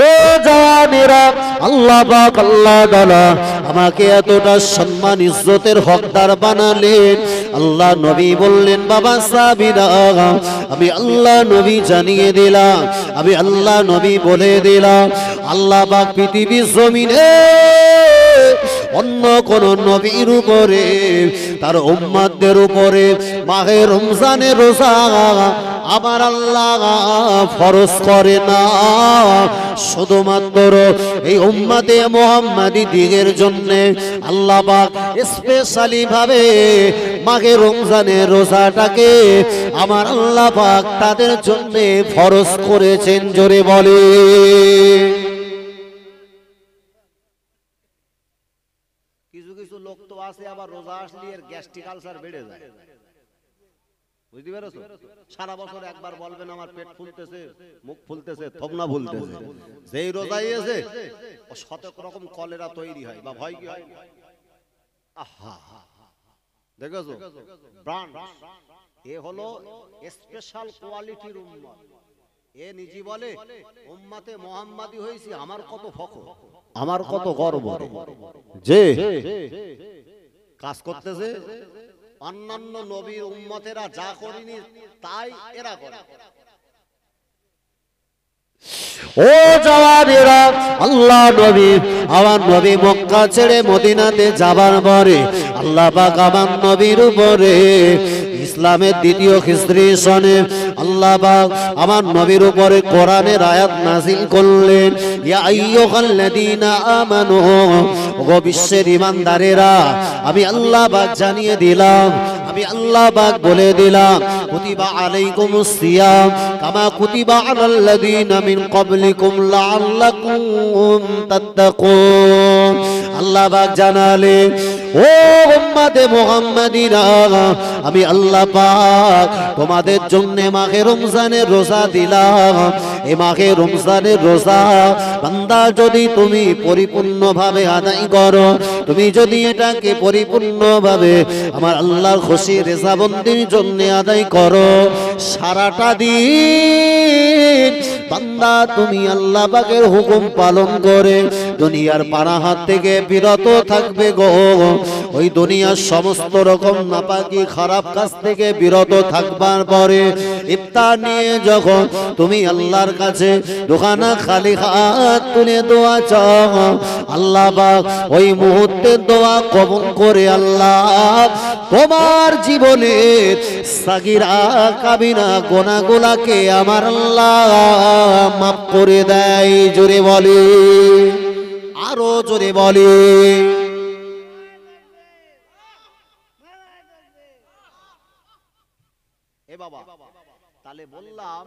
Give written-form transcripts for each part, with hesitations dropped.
ও জানেরা, আল্লাহ পাক আল্লাহ তাআলা আমাকে এতটা সম্মান ইজ্জতের হকদার বানালেন। আল্লাহ নবী বললেন, বাবা সাহাবীরা, আমি আল্লাহ নবী জানিয়ে দিলাম, আমি আল্লাহ নবী বলে দিলাম, আল্লাহ পাক পৃথিবীর জমিনে অন্য কোন নবীর উপরে, তার উম্মতদের উপরে মাহে রমজানের রোজা আমার আল্লাহ ফরজ করে না। শুধুমাত্র এই উম্মতে মুহাম্মাদি দিগের জন্য আল্লাহ পাক স্পেশালি ভাবে মাহে রমজানের রোজাটাকে আমার আল্লাহ পাক তাদের জন্য ফরজ করেছেন। জোরে বলে। কিছু লোক তো আছে আবার রোজা আসলে এর গ্যাস্ট্রিক আলসার বেড়ে যায়, বুঝতে পেরেছো? সারা বছর একবার বলবেন আমার পেট ফুলতেছে, মুখ ফুলতেছে, থবনা ফুলতেছে, যেই রোজাই আছে শত রকম কলেরা তৈরি হয় বা ভয় কি হয়। আহা, দেখেছো ব্রান্ড, এ হলো স্পেশাল কোয়ালিটির উম্মত। এ নিজে বলে উম্মতে মুহাম্মাদি হইছি, আমার কত ফখর, আমার কত গর্ব যে কাজ করতেছে অন্যান্য নবীর উম্মতেরা যা করেনি তাই এরা করে। ও জাওয়ানেরা, আল্লাহ নবী, আমার নবী মক্কা ছেড়ে মদিনাতে যাবার পরে আল্লাহ পাক আমার নবীর উপরে ইসলামের দ্বিতীয় খ্রিস্টীয় সনে আল্লাহ পাক আমার নবীর উপরে কোরআনের আয়াত নাযিল করলেন। ইয়া আইয়ুহাল্লাযীনা আমানু, ও বিশ্বের ঈমানদারেরা, আমি আল্লাহ পাক জানিয়ে দিলাম, আমি আল্লাহ পাক বলে দিলাম, কুতিবা আলাইকুমুস সিয়াম কামা কুতিবা আলাল্লাযীনা মিন ক্বাবলিকুম লাআল্লাকুম তাত্তাকুন। আল্লাহ পাক জানালেন, ও উম্মতে মুহাম্মাদিরা, আমি আল্লাহ পাক তোমাদের জন্য মাহে রমজানের রোজা দিলাম। এই মাহে রমজানের রোজা বান্দা যদি তুমি পরিপূর্ণভাবে আদায় করো, তুমি যদি এটাকে পরিপূর্ণভাবে আমার আল্লাহর খুশি রেজাবন্দির জন্য আদায় করো, সারাটা দিন বান্দা তুমি আল্লাহ পাকের হুকুম পালন করে দুনিয়ার পানাহাত থেকে বিরত থাকবে গো। ওই দুনিয়ার সমস্ত রকম নাপাকি খারাপ কাজ থেকে বিরত থাকবার পরে ইফতার নিয়ে যখন তুমি আল্লাহর কাছে দুখানা খালি হাত তুলে দোয়া চাও, আল্লাহ পাক ওই মুহূর্তে দোয়া কবুল করে আল্লাহ তোমার জীবনের সাগিরা কাবিরা গুনাহগুলোকে আমার আল্লাহ মাফ করে দেয়। জোরে বলে, আরো জোরে বলে। এ বাবা, তাহলে বললাম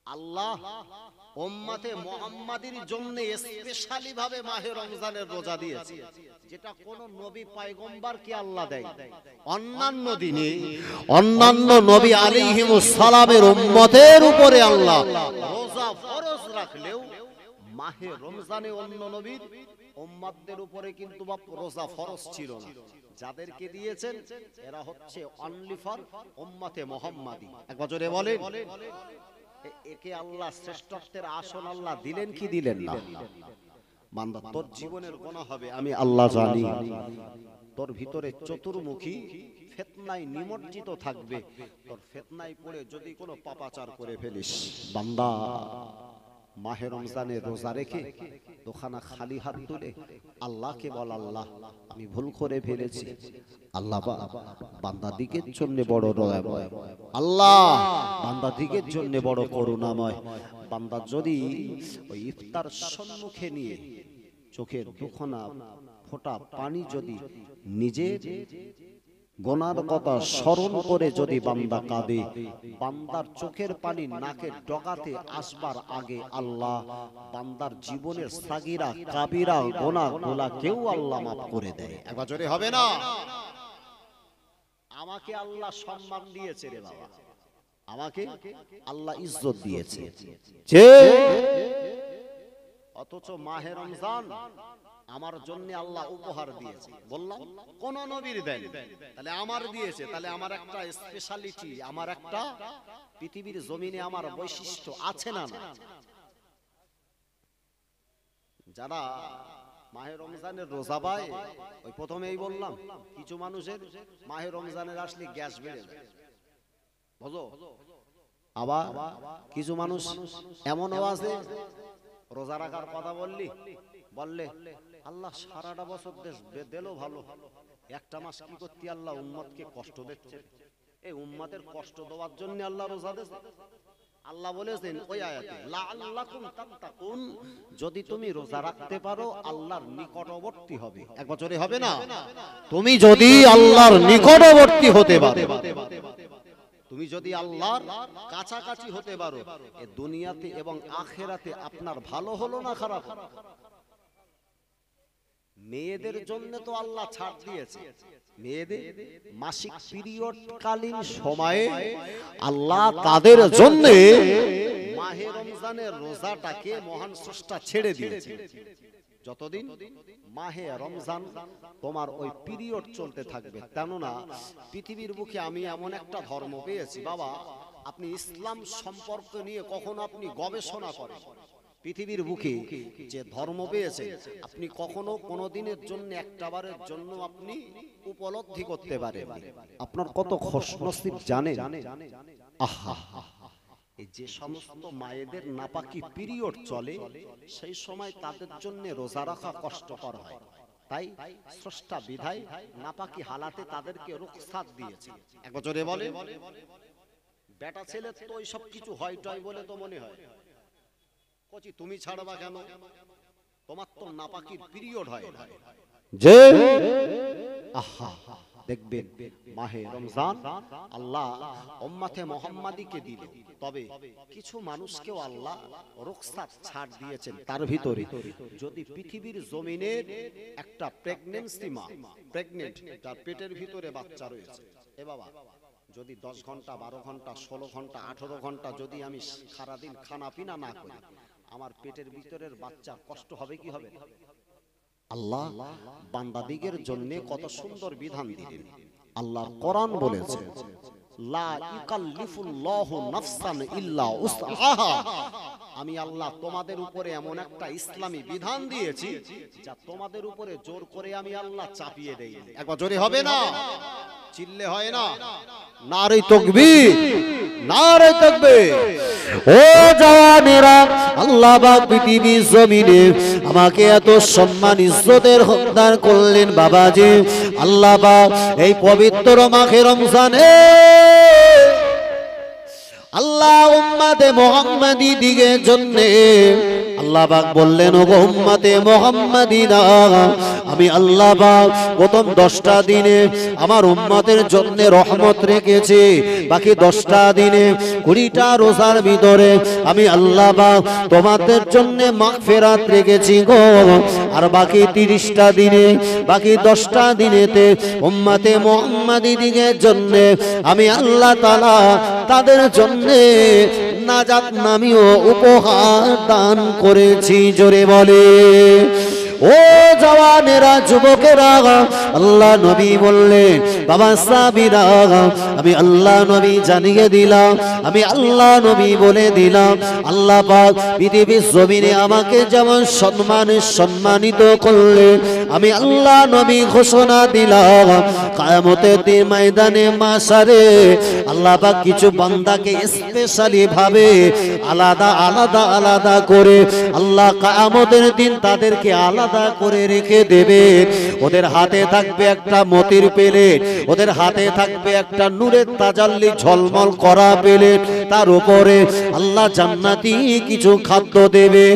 আল্লাহ উম্মতে মুহাম্মাদির জন্য স্পেশালি ভাবে মাহে রমজানের রোজা দিয়েছে, যেটা কোন নবী পয়গম্বর কে আল্লাহ দেয়। অন্যান্য দিনে অন্যান্য নবী আলাইহিমুস সালামের উম্মতের উপরে আল্লাহ রোজা ফরজ রাখলেও মাহে রমজানে অন্য নবীর উম্মতদের উপরে কিন্তু রোজা ফরজ ছিল না। যাদেরকে দিয়েছেন এরা হচ্ছে অনলি ফর উম্মতে মুহাম্মাদি। একবার জোরে বলেন, একে আল্লাহ শ্রেষ্ঠত্বের আসন আল্লাহ দিলেন কি দিলেন না? বান্দা তোর জীবনের গুনাহ হবে আমি আল্লাহ জানি, তোর ভিতরে চতুর্মুখী ফিতনায় নিমজ্জিত থাকবে, তোর ফিতনায় পড়ে যদি কোনো পাপাচার করে ফেলিস, বান্দা মাহে রমজানে রোজা রেখে দুখানা খালি হাত তুলে আল্লাহকে বল, আল্লাহ আমি ভুল করে ফেলেছি, আল্লাহ বান্দা দিকের জন্য বড় দয়াময়, আল্লাহ বান্দা দিকের জন্য বড় করুণাময়। বান্দা যদি ওই ইফতার সম্মুখে নিয়ে চোখের দুখানা ফোঁটা পানি যদি নিজে গোনার কথা স্মরণ করে যদি বান্দা কাঁদে, বান্দার চোখের পানি নাকের ডগাতে আসবার আগে আল্লাহ বান্দার জীবনের সাগিরা কাবিরা গোনাগুলা কেউ আল্লাহ মাফ করে দেয়। একবার জোরে হবে না? আমাকে আল্লাহ সম্মান দিয়েছে রে বাবা, আমাকে আল্লাহ ইজ্জত দিয়েছে, অথচ মাহে রমজান আমার জন্য আল্লাহ উপহার দিয়েছে। বললাম কোন নবীর দেন, তাহলে আমার দিয়েছে, তাহলে আমার একটা স্পেশালিটি, আমার একটা পৃথিবীর জমিনে আমার বৈশিষ্ট্য আছে না? যারা মাহে রমজানের রোজা পায়, ওই প্রথমেই বললাম কিছু মানুষের মাহে রমজানের আসলে গ্যাস বেড়ে যায়, বুঝো। আবার কিছু মানুষ এমনও আছে, রোজা রাখার কথা বললে আল্লাহ সারাটা বছর দিল ভালো, একটা মাস কি করতে আল্লাহ উম্মতকে কষ্ট দিচ্ছে, এই উম্মতের কষ্ট দেওয়ার জন্য আল্লাহ রোজা দিয়েছে। আল্লাহ বলেছেন ওই আয়াতে, লাআল্লাকুম তাত্তাকুন, যদি তুমি রোজা রাখতে পারো আল্লাহর নিকটবর্তী হবে। এক বছরে হবে না, তুমি যদি আল্লাহর নিকটবর্তী হতে পারো, তুমি যদি আল্লাহর কাছাকাছি হতে পারো, এই দুনিয়াতে এবং আখিরাতে আপনার ভালো হলো না খারাপ। মেয়েদের জন্য তো আল্লাহ ছাড় দিয়েছে, মেয়েদের মাসিক পিরিয়ড কালীন সময়ে আল্লাহ তাদের জন্য মাহে রমজানের রোজাটাকে মহান স্রষ্টা ছেড়ে দিয়েছে। যতদিন মাহে রমজান তোমার ওই পিরিয়ড চলতে থাকবে, কেননা পৃথিবীর বুকে আমি এমন একটা ধর্ম পেয়েছি বাবা, আপনি ইসলাম সম্পর্ক নিয়ে কখনো আপনি গবেষণা করেন, পৃথিবীর বুকে যে ধর্ম পেয়েছে আপনি কখনো কোনোদিনের জন্য একটাবারের জন্য আপনি উপলব্ধি করতে পারেন, আপনার কত খুশনসিব জানেন। আহা, এই যে সমস্ত মায়েদের নাপাকি পিরিয়ড চলে সেই সময় তাদের জন্য রোজা রাখা কষ্টকর হয়, তাই স্রষ্টা বিধায় নাপাকি হালাতে তাদেরকে রুখসাত দিয়েছে। এক বছরে বলে বেটা ছেলে তো ওই সব কিছু হয় টয় বলে তো মনে হয়, কচি তুমি ছাড়বা কেন, তোমার তো নাপাকির পিরিয়ড হয় যে। আহা, দেখবেন মাহে রমজান আল্লাহ উম্মতে মুহাম্মাদিকে দিল, তবে কিছু মানুষকেও আল্লাহ রুখসাত ছাড় দিয়েছেন। তার ভিতরে যদি পৃথিবীর জমিনের একটা প্রেগন্যান্সি মা, প্রেগনেন্ট, তার পেটের ভিতরে বাচ্চা রয়েছে, এ বাবা যদি 10 ঘন্টা 12 ঘন্টা 16 ঘন্টা 18 ঘন্টা যদি আমি সারাদিন খানা পিনা না করি, আমার পেটের ভিতরের বাচ্চা কষ্ট হবে কি হবে? আল্লাহ বান্দাদিগের জন্য কত সুন্দর বিধান দিলেন। আল্লাহর কোরআন বলেছে, লা ইকাল্লিফুল্লাহু নাফসান ইল্লা উসআহা, আমি আল্লাহ তোমাদের উপরে এমন একটা ইসলামী বিধান দিয়েছি যা তোমাদের উপরে জোর করে আমি আল্লাহ চাপিয়ে দেই। একবার জোরে হবে না, চিল্লে হয় না, নারে তাকবীর, নারে তাকবীর। ও জানেরা, আল্লাহ পাক পৃথিবীর জমিনে আমাকে এত সম্মান ইজ্জতের হকদার করলেন বাবাজি। আল্লাহ পাক এই পবিত্র মাহে রমজানে আল্লাহ উম্মতে মুহাম্মাদি দিগের জন্য আল্লাহ পাক বললেন, ও উম্মতে মুহাম্মাদিনা, আমি আল্লাহ পাক প্রথম 10টা দিনে আমার উম্মতের জন্য রহমত রেখেছি, বাকি 10টা দিনে 20টা রোজার ভিতরে আমি আল্লাহ পাক তোমাদের জন্য মাগফিরাত রেখেছি গো। আর বাকি 30টা দিনে, বাকি 10টা দিনেতে উম্মতে মুহাম্মাদি দিগের জন্য আমি আল্লাহ তাআলা তাদের জন্য নাজাত নামীয় উপহার দান করেছি। জোরে বলে ও জওয়ানেরা, যুবকেরা, আল্লাহ নবী বললেন, বাবা সাহাবীরা, আমি আল্লাহ নবী জানিয়ে দিলাম, আমি আল্লাহ নবী বলে দিলাম, আল্লাহ পাক পৃথিবীর জমিনে আমাকে যেমন সম্মানিত করলেন, আমি আল্লাহ নবী ঘোষণা দিলাম কিয়ামতের দিন ময়দানে মাশারে আল্লাহ পাক কিছু বান্দাকে স্পেশালি ভাবে আলাদা আলাদা আলাদা করে আল্লাহ কিয়ামতের দিন তাদেরকে আলাদা করে রেখে দেবে। ওদের হাতে থাকবে একটা মতির প্লেট, ওদের হাতে থাকবে একটা নূরের তাজাল্লি ঝলমল করা প্লেট, তার উপরে আল্লাহ জান্নাতি কিছু খাদ্য দেবে।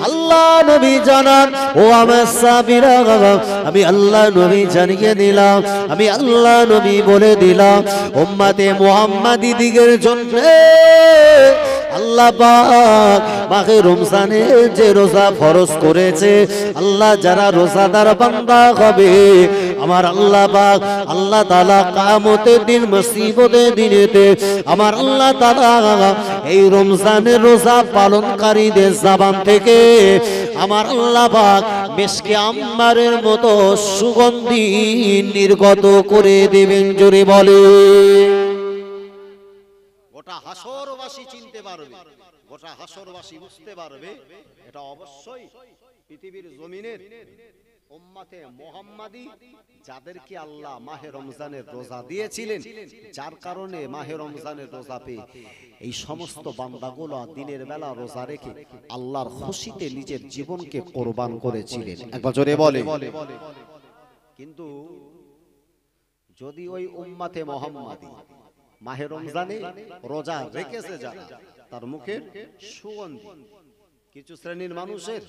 আল্লাহ নবী জানান, ও আমার সাহাবীরা, আমি আল্লাহ নবী জানিয়ে দিলাম, আমি আল্লাহ নবী বলে দিলাম, উম্মতে মুহাম্মাদি দিগের জন্য আল্লাহ পাক মাহে রমজানে যে রোজা ফরজ করেছে, আল্লাহ যারা রোজাদার বান্দা হবে আমার আল্লাহ পাক আল্লাহ তাআলা কিয়ামতের দিন মুসিবতের দিনেতে আমার আল্লাহ তাআলা এই রমজানের রোজা পালনকারীদের জবান থেকে আমার আল্লাহ পাক মিশকে আম্বারের মতো সুগন্ধি নির্গত করে দেবেন। জোরে বলে গোটা হাসরবাসী চিনতে পারবে, গোটা হাসরবাসী বুঝতে পারবে এটা অবশ্যই পৃথিবীর জমিনের উম্মতে মুহাম্মাদি যাদেরকে আল্লাহ মাহে রমজানের রোজা দিয়েছিলেন, যার কারণে মাহে রমজানের রোজা পেয়ে এই সমস্ত বান্দাগুলো দিনের বেলা রোজা রেখে আল্লাহর খুশিতে নিজের জীবনকে কোরবান করেছিলেন। একবার জোরে বলে। কিন্তু যদি ওই উম্মতে মুহাম্মাদি মাহে রমজানে রোজা রেখেছে যারা, তার মুখের সুগন্ধি কিছু শ্রেণীর মানুষের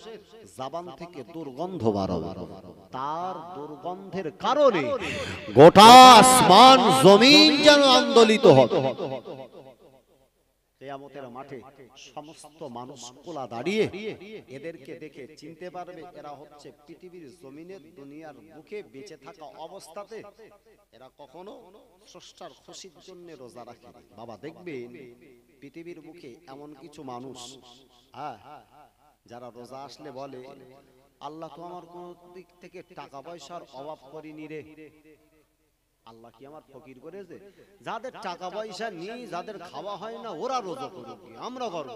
জবান থেকে দুর্গন্ধ বার হয়, তার দুর্গন্ধের কারণে গোটা আসমান জমিন যেন আন্দোলিত হবে। কিয়ামতের মাঠে সমস্ত মানুষ কোলা দাঁড়িয়ে এদেরকে দেখে চিনতে পারবে এরা হচ্ছে পৃথিবীর জমিনের দুনিয়ার বুকে বেঁচে থাকা অবস্থাতে এরা কখনো স্রষ্টার খুশির জন্য রোজা রাখে। বাবা দেখবেন পৃথিবীর বুকে এমন কিছু মানুষ যারা রোজা আসলে বলে, আল্লাহ তো আমার কোন দিক থেকে টাকা পয়সার অভাব করিনি রে, আল্লাহ কি আমার ফকির করেছে? যাদের টাকা পয়সা নেই, যাদের খাওয়া হয় না, ওরা রোজা করুক, আমরা করব।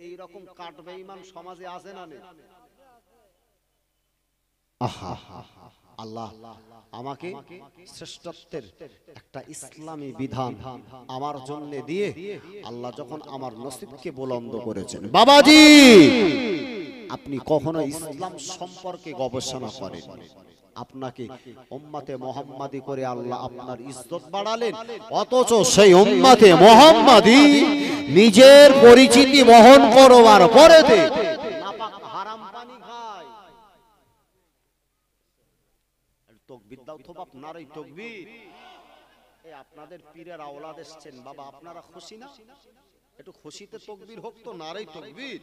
এই রকম কাট বেঈমান সমাজে আছে না নেই? আল্লাহ আমাকে শ্রেষ্ঠত্বের একটা ইসলামী বিধান আমার জন্য দিয়ে আল্লাহ যখন আমার নসিবকে বুলন্দ করেছেন। বাবাজি, আপনি কখনো ইসলাম সম্পর্কে গবেষণা করেন? আপনাকে উম্মতে মুহাম্মাদি করে আল্লাহ আপনার ইজ্জত বাড়ালেন, অথচ সেই উম্মতে মুহাম্মাদি নিজের পরিচিতি বহন করবার পরেতে হারাম পানি খায়। তাকবীর দাও তো বাপ, নারে তাকবীর। এই আপনাদের পীরের আওলাদ এসেছেন বাবা, আপনারা খুশি না? একটু খুশিতে তাকবীর হোক তো, নারে তাকবীর।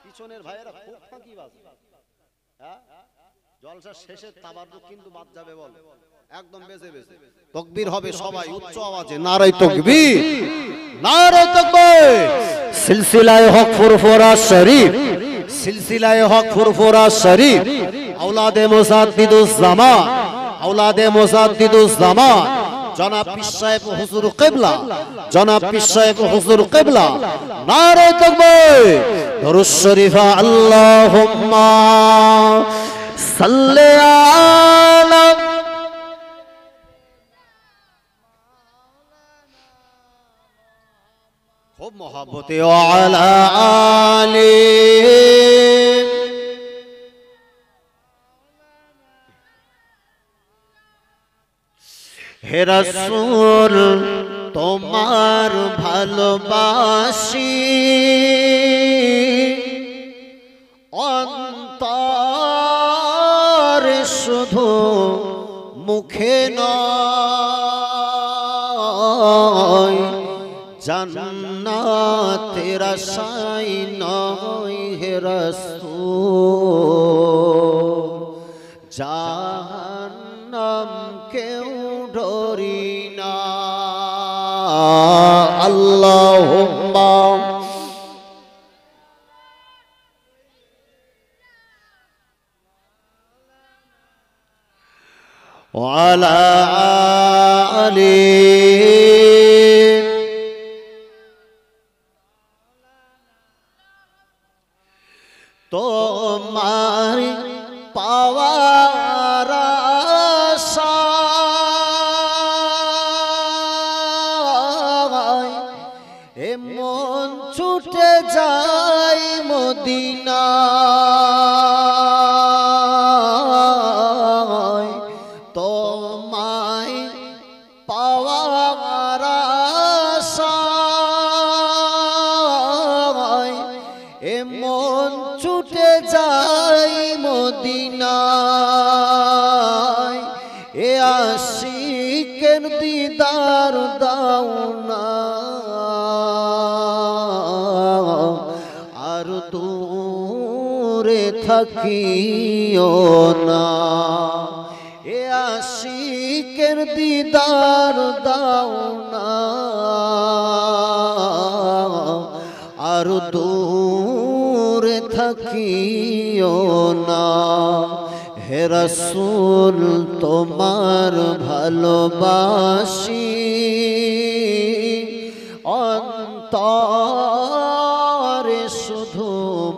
পিছনের ভাইয়েরা খুব ফাঁকিবাজ, হ্যাঁ জলসা শেষে তাবাররুক কিন্তু বাদ যাবে, বল একদম বেজে বেজে তাকবীর হবে সবাই উচ্চ আওয়াজে, নারে তাকবীর, নারে তাকবীর। সিলসিলায়ে হক ফুরফুরা শরীফ, সিলসিলায়ে হক ফুরফুরা শরীফ, औलादे मुजाद्दिदुज ज़मान, औलादे मुजाद्दिदुज ज़मान, जनाब पीर साहिब हुजूर क़िबला, जनाब पीर साहिब हुजूर क़िबला, नारे तकबीर, दुरूद शरीफ, अल्लाहुम्मा सल्ले अला खूब मोहब्बत अला आली। হে রাসূল তোমার ভালোবাসি, অন্তরে শুধু মুখে নয়, জান্নাতের আশায় নয় হে রাসূল, জাহান্নাম কেউ ডরি না। আল্লাহুম্মা ওয়ালা আলি তোমার পাওয়ার আশায় এ মন ছুটে যায় মদিনায়, তোমায় পাওয়ার আশায় এ মন ছুটে যায় মদিনায়, এ আশিকের দিদার দাও না, আর দূরে থাকিও না, এ আশিকের দিদার দাও না, আর দূরে থাকিও না। হে রাসূল তোমার ভালোবাসি, অন্তরে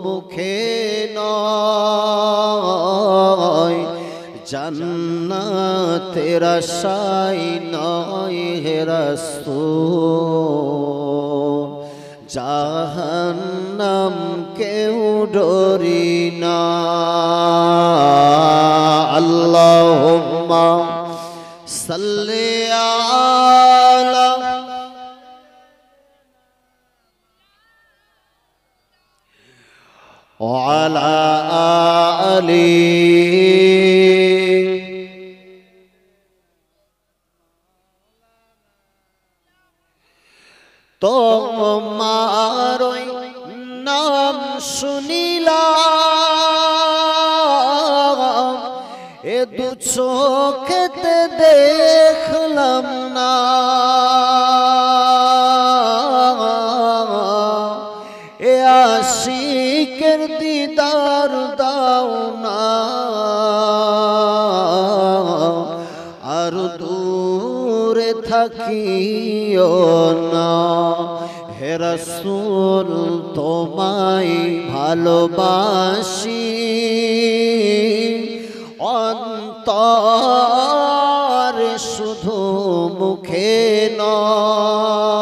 মুখে নয়, জান্নাতের আশায় নয় হে রাসূল, জাহান্নাম কেউ ডরি না। আল্লাহুম্মা সাল্লি আলা ওয়ালা আলি তোমার নাম শুনিলাম, এ দু চোখেতে দেখলাম না, এ আশিকের দিদার দাও না, আর দূরে থাকিও না। হে রাসূল তোমায় ভালোবাসি, অন্তরে শুধু মুখে নয়,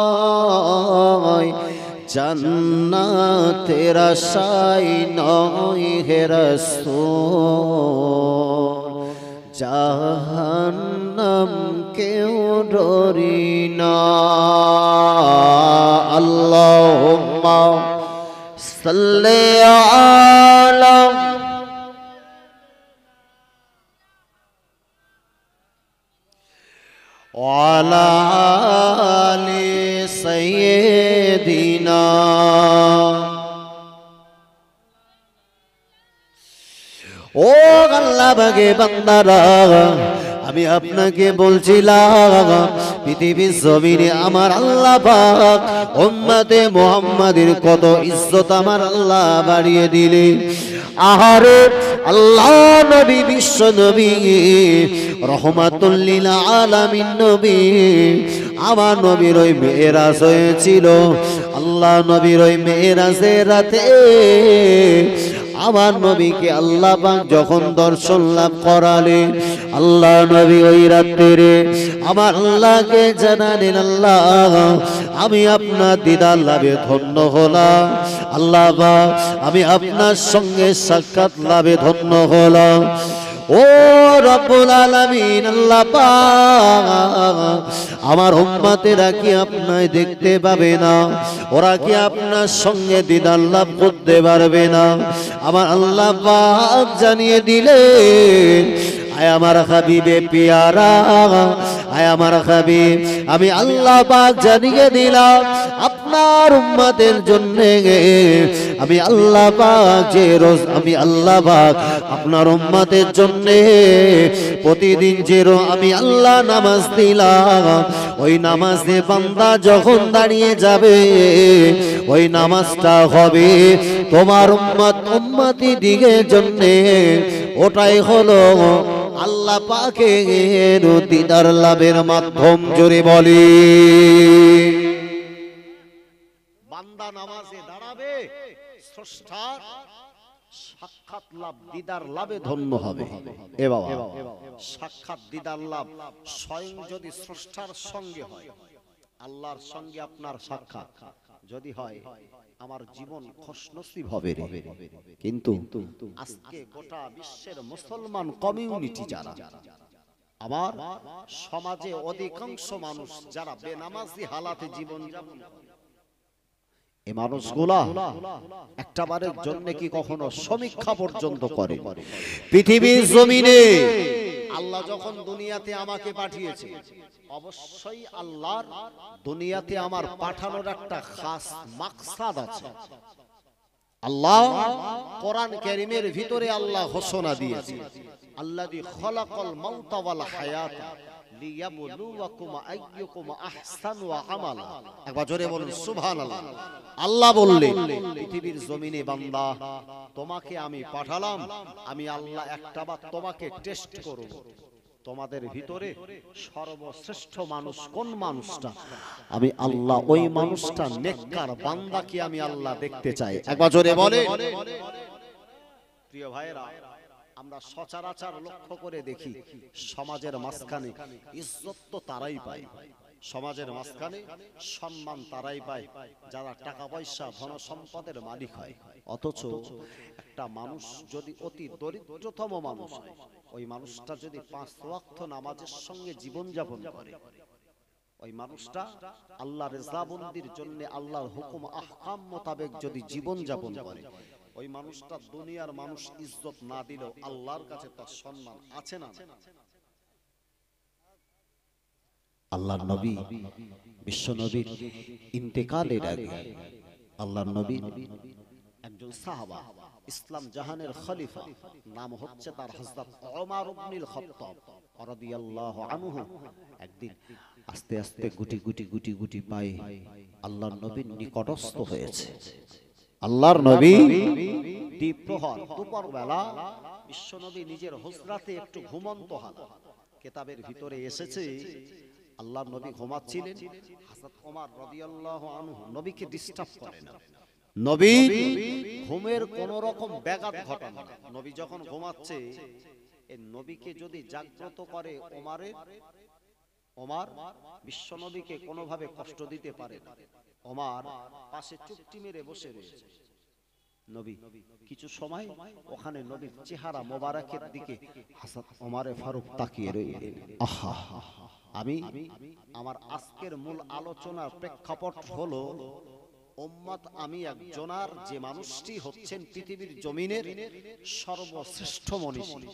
জান্নাতের আশায় নয় হে রাসূল, জাহান্নাম কেউ ডরি না। আল্লাহুম্মা সাল্লি আলা ওয়ালা আলি সাইয়্যিদিনা। ও আল্লাহ বাগে বান্দারা, আমি আপনাকে বলছিলাম পৃথিবীর জমিনে আমার আল্লাহ পাক উম্মতে মুহাম্মাদের কত ইজ্জত আমার আল্লাহ বাড়িয়ে দিলেন। আহারে আল্লাহ নবী, বিশ্ব নবী, রহমাতুল লিল আলামিন নবী, আমার নবীর ওই মেরাজ হয়েছিল। আল্লাহ নবীর ওই মেরাজের রাতে আমার নবীকে আল্লাহ পাক যখন দর্শন লাভ করালেন, আল্লাহ নবী ওই রাত্রে আমার আল্লাহকে জানালেন, আল্লাহ আমি আপনার দিদার লাভে ধন্য হলাম, আল্লাহ পাক আমি আপনার সঙ্গে সাক্ষাৎ লাভে ধন্য হলাম। ও রব্বুল আলামিন, আল্লাহ পাক আমার উম্মতেরা কি আপনায় দেখতে পাবে না? ওরা কি আপনার সঙ্গে দিদার লাভ করতে পারবে না? আমার আল্লাহ পাক জানিয়ে দিলেন, আয় আমার হাবিবে পিয়ারা, আয় আমার হাবিব, আমি আল্লাহ পাক জানিয়ে দিলাম আপনার উম্মতের জন্য আমি আল্লাহ পাক যে রোজ আমি আল্লাহ পাক আপনার উম্মতের জন্য প্রতিদিন যে আমি আল্লাহ নামাজ দিলাম, ওই নামাজে বান্দা যখন দাঁড়িয়ে যাবে ওই নামাজটা হবে তোমার উম্মতি দিগের জন্য। ওটাই হলো আল্লাহ পাকের দিদার লাভের মাধ্যম। জোরে বলি, বান্দা নামাজে দাঁড়াবে, স্রষ্টার সাক্ষাৎ লাভ, দিদার লাভে ধন্য হবে। এ বাবা, সাক্ষাৎ দিদার লাভ স্বয়ং যদি স্রষ্টার সঙ্গে হয়, আল্লাহর সঙ্গে আপনার সাক্ষাৎ যদি হয়, আমার জীবন খুশনসিব হবে রে। কিন্তু আজকে গোটা বিশ্বের মুসলমান কমিউনিটি যারা, আমার সমাজে অধিকাংশ মানুষ যারা বেনামাজি হালাতে জীবন যাপন করে, এই মানুষগুলা একটাবারের জন্য কি কখনো সমীক্ষা পর্যন্ত করে? পৃথিবীর জমিনে আল্লাহ যখন দুনিয়াতে আমাকে পাঠিয়েছে, অবশ্যই আল্লাহর দুনিয়াতে আমার পাঠানোর একটা খাস মাকসাদ আছে। আল্লাহ কোরআন কারীমের ভিতরে আল্লাহ ঘোষণা দিয়েছে, আল্লাযী খালাকাল মাউতা ওয়াল হায়াতা লিয়াবলুয়াকুম আইয়ুকুম আহসানু আমালা। একবার জোরে বলুন সুবহানাল্লাহ। আল্লাহ বললেন, পৃথিবীর জমিনে বান্দা তোমাকে আমি পাঠালাম, আমি আল্লাহ একটাবার তোমাকে টেস্ট করব, তোমাদের ভিতরে সর্বশ্রেষ্ঠ মানুষ কোন মানুষটা? আমি আল্লাহ ওই মানুষটা নেককার বান্দাকে আমি আল্লাহ দেখতে চাই। একবার জোরে বলে। প্রিয় ভাইরা, আমরা সচরাচর লক্ষ্য করে দেখি সমাজের মাঝখানে ইজ্জত তো তারাই পায়, সমাজের মাঝখানে সম্মান তারাই পায় যারা টাকা পয়সা ধন সম্পদের মালিক হয়। অথচ একটা মানুষ যদি অতি দরিদ্রতম মানুষ হয়, ওই মানুষটা যদি 5 ওয়াক্ত নামাজের সঙ্গে জীবন যাপন করে, ওই মানুষটা আল্লাহর রেজাবন্দির জন্য আল্লাহর হুকুম আহকাম মোতাবেক যদি জীবন যাপন করে, ওই মানুষটা দুনিয়ার মানুষ ইজ্জত না দিলেও আল্লাহর কাছে তার সম্মান আছে না? আল্লাহর নবী বিশ্ব নবীর ইন্তেকালের আগে আল্লাহর নবী একজন সাহাবা, ইসলাম জাহানের খলিফা, নাম হচ্ছে তার হযরত ওমর ইবনুল খাত্তাব রাদিয়াল্লাহু আনহু, একদিন আস্তে আস্তে গুটি গুটি গুটি গুটি পায়ে আল্লাহর নবীর নিকটস্থ হয়েছে। আল্লাহর নবী দ্বিপ্রহর দুপুর বেলা বিশ্ব নবী নিজের হুজরাতে একটু ঘুমন্ত হালত, কিতাবের ভিতরে এসেছে আল্লাহর নবী ঘুমাচ্ছিলেন, হযরত ওমর রাদিয়াল্লাহু আনহু নবীকে ডিস্টার্ব করেন না, নবী ঘুমের কোন রকম ব্যাঘাত ঘটান না। নবী যখন ঘুমাচ্ছে, এই নবীকে যদি জাগ্রত করে ওমর বিশ্ব নবীকে কোনোভাবে কষ্ট দিতে পারে না। ওমর পাশে চুপটি মেরে বসে রয়েছে। নবী কিছু সময় ওখানে নবীর চেহারা মোবারকের দিকে হযরত ওমরে ফারুক তাকিয়ে রইলেন। আহা, আমি আমার আজকের মূল আলোচনার প্রেক্ষাপট হলো উম্মত আমি একজনার, যে মানুষটি হচ্ছেন পৃথিবীর জমিনের সর্বশ্রেষ্ঠ মনীষী,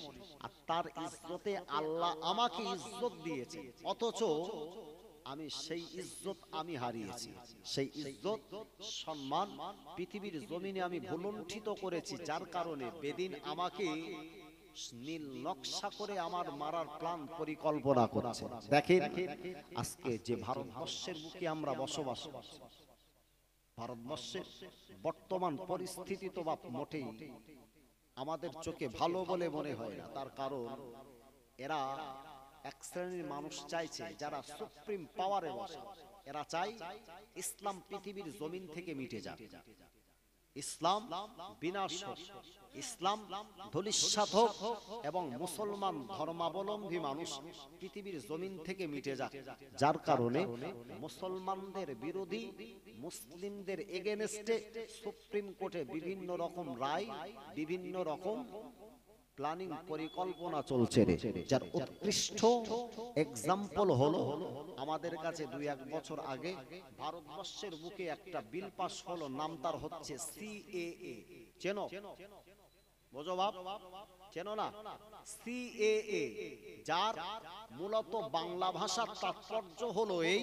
আর তার ইজ্জতে আল্লাহ আমাকে ইজ্জত দিয়েছে, অথচ আমি সেই ইজ্জত আমি হারিয়েছি। সেই ইজ্জত সম্মান পৃথিবীর জমিনে আমি ভুলুণ্ঠিত করেছি, যার কারণে বেদিন আমাকে নীল নকশা করে আমার মারার প্ল্যান পরিকল্পনা করছে। দেখেন আজকে যে ভারতবর্ষের বুকে আমরা বসবাস করছি, ভারতবর্ষের বর্তমান পরিস্থিতি তো মোটেই আমাদের চোখে ভালো বলে মনে হয় না। তার কারণ এরা এক শ্রেণীর মানুষ চাইছে যারা সুপ্রিম পাওয়ারে বসে, এরা চায় ইসলাম পৃথিবীর জমিন থেকে মিটে যাক, ইসলাম বিনাশ হোক, ইসলাম ধূলিসাৎ হোক এবং মুসলমান ধর্মাবলম্বী মানুষ পৃথিবীর জমিন থেকে মিটে যাক। যার কারণে মুসলমানদের বিরোধী, মুসলিমদের এগেনস্টে সুপ্রিম কোর্টে বিভিন্ন রকম রায়, বিভিন্ন রকম প্ল্যানিং পরিকল্পনা চলছে রে। যার উৎকৃষ্ট এক্সাম্পল হলো আমাদের কাছে 2-1 বছর আগে ভারতবর্ষের বুকে একটা বিল পাস হলো, নাম তার হচ্ছে সিএএ। চেনো? বোঝো বাপ, চেনো না? সিএএ, যার মূলত বাংলা ভাষার তাৎপর্য হলো এই,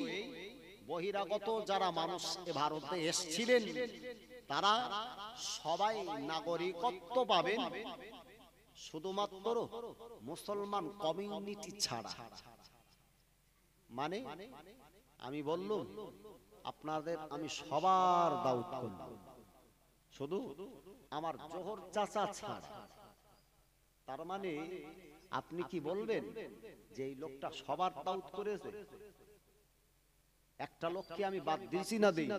বহিরাগত যারা মানুষ ভারতে এসেছিলেন তারা সবাই নাগরিকত্ব পাবেন শুধুমাত্র মুসলমান কমিউনিটি ছাড়া। মানে আমি বললাম আপনাদের আমি সবার দাওয়াত করলাম, শুধু আমার জোহর চাচা ছাড়া। তার মানে আপনি কি বলবেন যে এই লোকটা সবার দাওয়াত করেছে? একটা লোককে আমি বাদ দিয়েছি না দেই?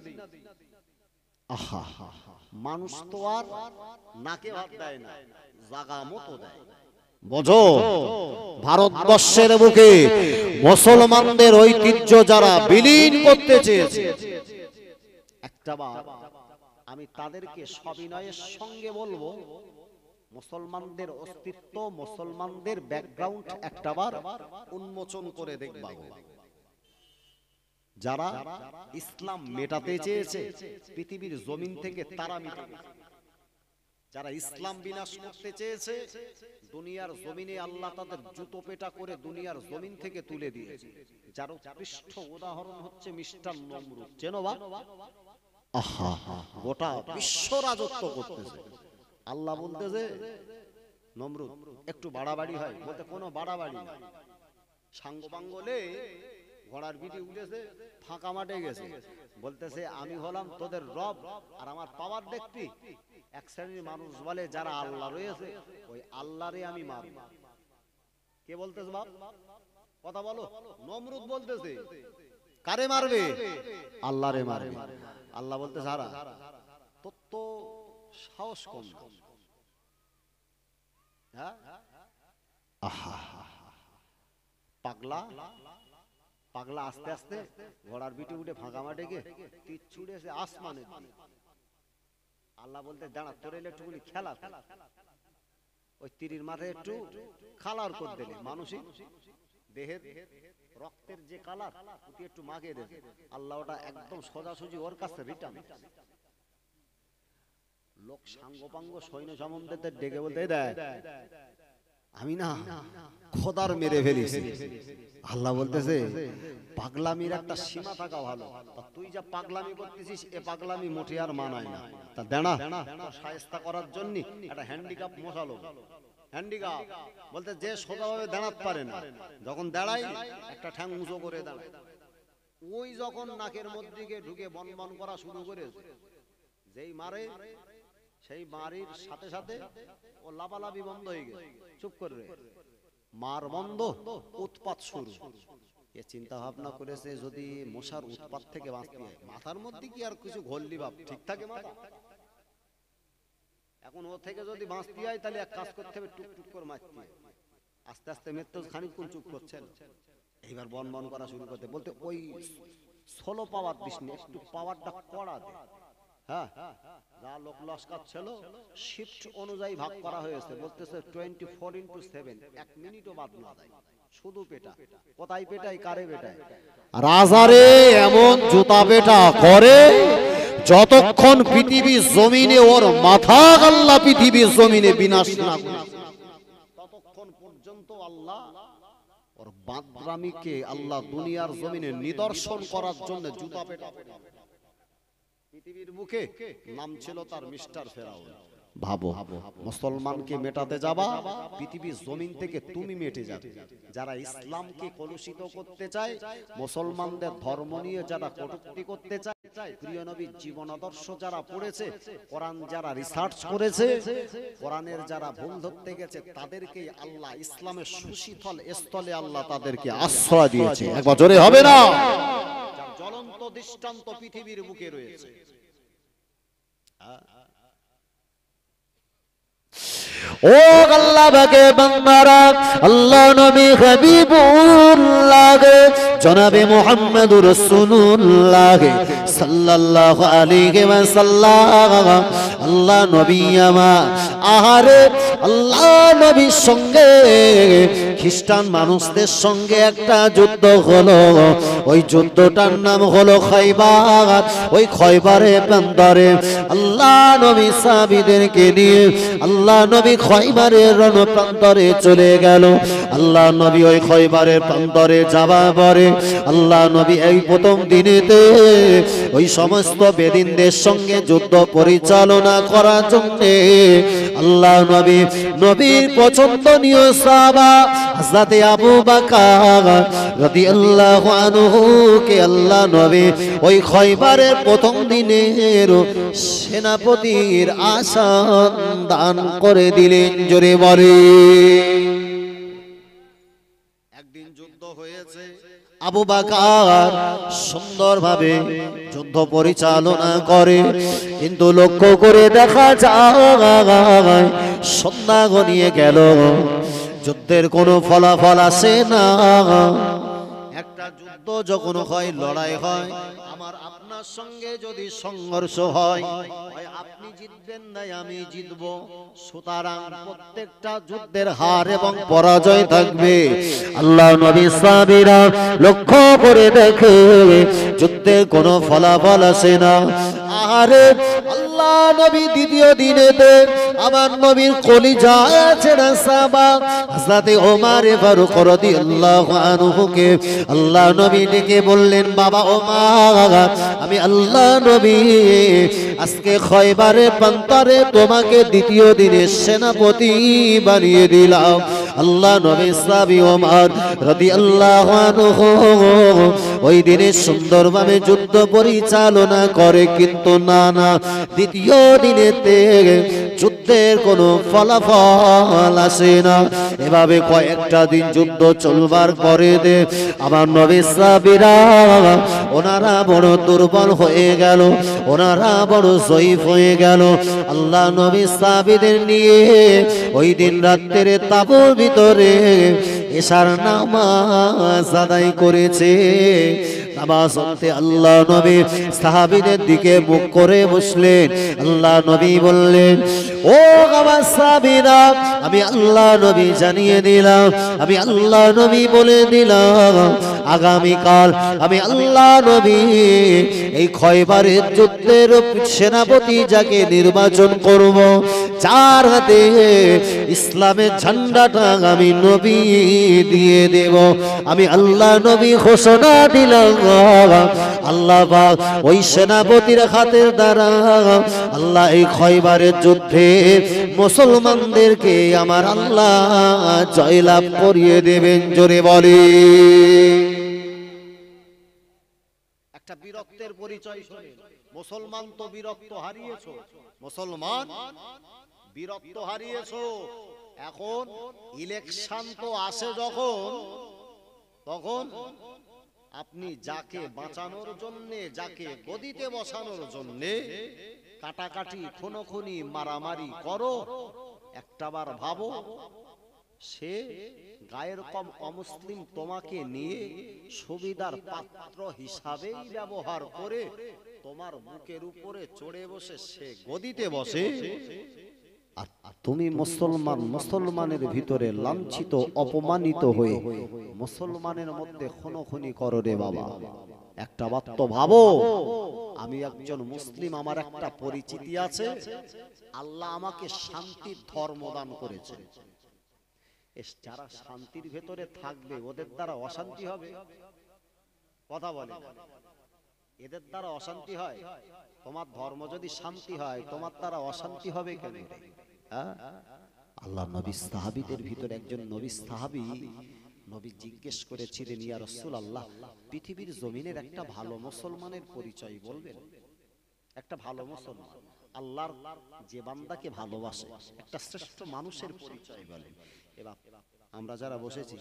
আহা, মানুষ তো আর নাকে ভাত দেয় না, জাগা মতো দেয়। বোঝো, ভারতবর্ষের বুকে মুসলমানদের ঐতিহ্য যারা বিলীন করতে চেয়েছে, একটাবার আমি তাদেরকে সবিনয়ের সঙ্গে বলবো, মুসলমানদের অস্তিত্ব, মুসলমানদের ব্যাকগ্রাউন্ড একটাবার উন্মোচন করে দেখবা। যারা ইসলাম মেটাতে চেয়েছে পৃথিবীর জমিন থেকে তারা মিটে গেছে। যারা ইসলাম বিনাশ করতে চেয়েছে দুনিয়ার জমিনে আল্লাহ তাদের জুতো পেটা করে দুনিয়ার জমিন থেকে তুলে দিয়েছে। যার পৃষ্ঠ উদাহরণ হচ্ছে মিস্টার নমরুদ। চেনো বা? আহা, গোটা বিশ্ব রাজত্ব করতেছে। আল্লাহ বলতেছে নমরুদ একটু বাড়াবাড়ি হয়, বলতে কোনো বাড়াবাড়ি না, সাঙ্গ পাঙ্গলে ঘোড়ার পিঠে উঠেছে, ফাঁকা মাঠে গেছে, বলতেছে আমি হলাম তোদের রব আর আমার পাওয়ার দেখবি। এক শ্রেণীর মানুষ বলে যারা আল্লাহ রয়েছে ওই আল্লাহরে আমি মারব। কে বলতেছে বাপ? কথা বলো। নমরুদ বলতেছে কারে মারবে? আল্লাহরে মারবে। আল্লাহ বলতে সারা তোর তো সাহস কম। হ্যাঁ, আহা পাগলা পাগলা আস্তে আস্তে ঘোড়ার পিঠে উঠে ফাঁকা মাঠে গিয়ে তীর ছুড়েছে আসমানে। আল্লাহ বলতে দাঁড়া, তোর এলে একটুখানি খেলা, ওই তীরের মাথায় একটু কালার করে দিলে মানুষই দেহের রক্তের যে কালার ওটি একটু মাখিয়ে দেবে। আল্লাহ ওটা একদম সোজাসুজি ওর কাছে রিটার্ন। লোক সাঙ্গপাঙ্গ সৈন্য সামন্তদের ডেকে বলতে দেয় আমি না খোদার মেরে ফেলিস। আল্লাহ বলতেছে পাগলামির একটা সীমা থাকা ভালো। তুই যা পাগলামি করতেছিস এ পাগলামি মোটে আর মানায় না। তা দাঁড়া শায়েস্তা করার জন্য একটা হ্যান্ডিক্যাপ মশালো। হ্যান্ডিক্যাপ বলতে যে সোজাভাবে দাঁড়াতে পারে না, যখন দাঁড়ায় একটা ঠ্যাং উঁচু করে দাঁড়ায়। ওই যখন নাকের মধ্যে ঢুকে বন বন করা শুরু করেছে, যেই মারে সেই মারির সাথে সাথে ও লাফালাফি বন্ধ হয়ে গেছে। চুপ করে মার বন্ধ, উৎপাত শুরু। এ চিন্তা ভাবনা করেছে যদি মশার উৎপাত থেকে বাঁচতে হয়, মাথার মধ্যে কি আর কিছু ঘোললি বাপ ঠিক থাকে মাথা? এখন ও থেকে যদি বাঁচতে হয় তাহলে এক কাজ করতে হবে, টুকটুক করে মারতে হবে। আস্তে আস্তে মৃত্যু খানিকক্ষণ চুপ করছেন, এইবার বন বন করা শুরু করতে বলতে ওই 16 পাওয়ার দিস নি, একটু পাওয়ারটা কড়া দে। হ্যাঁ, যা লোক লস্কর ছিল শিফট অনুযায়ী ভাগ করা হয়েছে। বলতেছে 24/7, 1 মিনিটও বাদ না যায়, শুধু পেটা। কোথায় পেটাই, কারে পেটায়? রাজারে এমন জুতা পেটা করে যতক্ষণ পৃথিবীর জমিনে ওর মাথা আল্লাহ পৃথিবীর জমিনে বিনাশ না করে ততক্ষণ পর্যন্ত আল্লাহ ওর বাদরামিকে আল্লাহ দুনিয়ার জমিনে নিদর্শন করার জন্য জুতা পেটা পৃথিবীর মুখে নাম ছিল তার মিস্টার ফেরাউন। ভাবো, মুসলমানকে মেটাতে যাবা, পৃথিবীর জমিন থেকে তুমি মেটে যাবে। যারা ইসলামকে কলুষিত করতে চায়, মুসলমানদের ধর্ম নিয়ে যারা কটূক্তি করতে চায়, প্রিয় নবীর জীবন আদর্শ যারা পড়েছে, কোরআন যারা রিসার্চ করেছে, কোরআনের যারা ভুল ধরতে গেছে, তাদেরকে আল্লাহ ইসলামের সুশীতল স্থলে আল্লাহ তাদেরকে আশ্রয় দিয়েছে। একবার জোরে হবে না? যার জ্বলন্ত দৃষ্টান্ত পৃথিবীর বুকে রয়েছে। ও আল্লাহ বাগে বান্দারা, আল্লাহ নবী হাবিবুল্লাহ জনাবে মুহাম্মদুর রাসূলুল্লাহ সাল্লাল্লাহু আলাইহি ওয়াসাল্লাম, আল্লাহ নবী আমার আহারে আল্লাহ নবীর সঙ্গে খ্রিস্টান মানুষদের সঙ্গে একটা যুদ্ধ হলো। ওই যুদ্ধটার নাম হলো খয়বার। ওই খয়বারে প্রান্তরে আল্লাহ নবী সাহাবীদেরকে নিয়ে আল্লাহ নবী খয়বারের রণপ্রান্তরে চলে গেল। আল্লাহ নবী ওই খয়বারের প্রান্তরে যাবার পরে আল্লাহ নবী এই প্রথম দিনেতে ওই সমস্ত বেদিনদের সঙ্গে যুদ্ধ পরিচালনা করার জন্য আল্লাহ নবীর পছন্দনীয় সাহাবা হযরত আবু বকর রাদিয়াল্লাহু আনহু কে আল্লাহ নবী ওই খয়বারের প্রথম দিনের সেনাপতির আসন দান করে দিলেন। জোরে বলে। একদিন যুদ্ধ হয়েছে, আবু বকর সুন্দরভাবে যুদ্ধ পরিচালনা করে, কিন্তু লক্ষ্য করে দেখা যায় সন্ধ্যা গনিয়ে গেল, যুদ্ধের কোনো ফলাফল আসে না। একটা যুদ্ধ যখন হয়, লড়াই হয়, আমার আপনার সঙ্গে যদি সংঘর্ষ হয়, আপনি জিতবেন না আমি জিতব। সুতরাং প্রত্যেকটা যুদ্ধের হার এবং পরাজয় থাকবে। আল্লাহ নবী সাহাবীরা লক্ষ্য করে দেখে যুদ্ধের কোনো ফলাফল আসে না। আরে আল্লাহ নবী দ্বিতীয় দিনেতে আমার নবীর কলিজা ছেড়া সাহাবা হযরত ওমর ফারুক রাদিয়াল্লাহু আনহুকে আল্লাহ নবী ডেকে বললেন, বাবা ওমর, আমি আল্লাহ নবী আজকে খয়বারের প্রান্তরে তোমাকে দ্বিতীয় দিনের সেনাপতি বানিয়ে দিলাম। আল্লাহ নবী সাহাবী ওমর রাদিয়াল্লাহু আনহু ওই দিনে সুন্দরভাবে যুদ্ধ পরিচালনা করে, কিন্তু না দ্বিতীয় দিনেতে যুদ্ধের কোনো ফলাফল আসে না। এভাবে কয়েকটা দিন যুদ্ধ চলবার পরে আমার নবী সাহাবীরা ওনারা বড় দুর্বল হয়ে গেল, ওনারা বড় জয়ীফ হয়ে গেল। আল্লাহ নবী সাহাবীদের নিয়ে ওই দিন রাতের তাঁবুর ভিতরে এশার নামাজ আদায় করেছে। নামাজ পড়তে আল্লাহ নবী সাহাবীদের দিকে মুখ করে বসলেন। আল্লাহ নবী বললেন, ও আমার সাহাবীরা, আমি আল্লাহ নবী জানিয়ে দিলাম, আমি আল্লাহ নবী বলে দিলাম, আগামীকাল আমি আল্লাহ নবী এই খয়বারের যুদ্ধের সেনাপতি যাকে নির্বাচন করব, যার হাতে ইসলামের ঝান্ডাটা আমি নবী দিয়ে দেব, আমি আল্লাহ নবী ঘোষণা দিলাম। আল্লাহ পাক ওই সেনাপতির হাতের দ্বারা আল্লাহ এই খয়বারের যুদ্ধে মুসলমানদেরকে আমার আল্লাহ জয়লাভ করিয়ে দেবেন। জোরে বলে একটা বীরত্বের পরিচয় শুনে। মুসলমান তো বীরত্ব হারিয়েছো, মুসলমান বীরত্ব হারিয়েছো। এখন ইলেকশন তো আসে যখন, তখন আপনি যাকে বাঁচানোর জন্য, যাকে গদিতে বসানোর জন্য কাটাকাটি খুনোখুনি মারামারি করো, একটাবার ভাবো সে গায়ের কম অমুসলিম তোমাকে নিয়ে সুবিধার পাত্র হিসাবেই ব্যবহার করে তোমার বুকের উপরে চড়ে বসে সে গদিতে বসে, আর তুমি মুসলমান, মুসলমানের ভিতরে লাঞ্ছিত অপমানিত হয়ে মুসলমানের মধ্যে খুনোখুনি করো রে বাবা। একটা বার তো ভাবো, আমি একজন মুসলিম, আমার একটা পরিচিতি আছে, আল্লাহ আমাকে শান্তির ধর্ম দান করেছে। যারা শান্তির ভেতরে থাকবে ওদের দ্বারা অশান্তি হবে? কথা বলে, এদের দ্বারা অশান্তি হয়? তোমার ধর্ম যদি শান্তি হয়, তোমার দ্বারা অশান্তি হবে কেন? আল্লাহ নবী সাহাবীদের ভিতরে একজন নবী সাহাবী, নবী জিজ্ঞেস করেছিলেন, ইয়া রাসূলুল্লাহ, পৃথিবীর জমিনের একটা ভালো মুসলমানের পরিচয় বলবেন? একটা ভালো মুসলমান, আল্লাহর যে বান্দাকে ভালোবাসে, একটা শ্রেষ্ঠ মানুষের পরিচয় বলেন। এবার আমরা যারা বসেছি,